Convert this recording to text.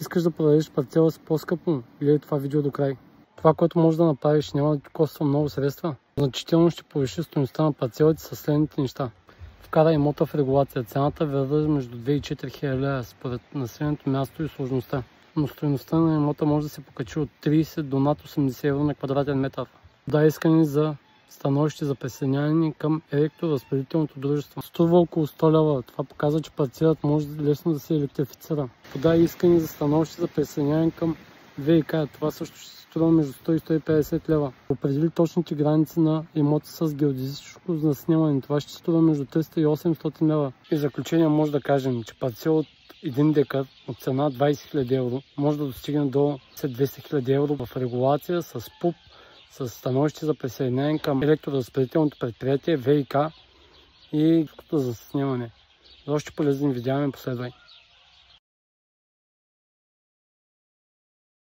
Искаш да продадеш парцела си по-скъпо? Гледай това видео до край. Това, което можеш да направиш, няма да ти коства много средства. Значително ще повиши стойността на парцелите със следните неща. Вкара имота в регулация. Цената варира между 2 и 4 хиляди лева според населеното място и сложността. Но стойността на имота може да се покачи от 30 до над 80 евро на квадратен метър. Подай искане за становище за присъединяване към електроразпределителното дружество. Струва около 100 лева. Това показва, че парцелът може лесно да се електрифицира. Подай искане за становище за присъединяване към ВиК. Това също ще струва между 100 и 150 лева. Определи точните граници на имота с геодезическо заснемане. Това ще струва между 300 и 800 лева. И в заключение може да кажем, че парцел от 1 декар от цена 20 000 евро може да достигне до 200 000 евро в регулация с ПУП, с становище за присъединяване към електроразпределителното предприятие ВиК и за заснемане. За още полезни видеа ме последвай.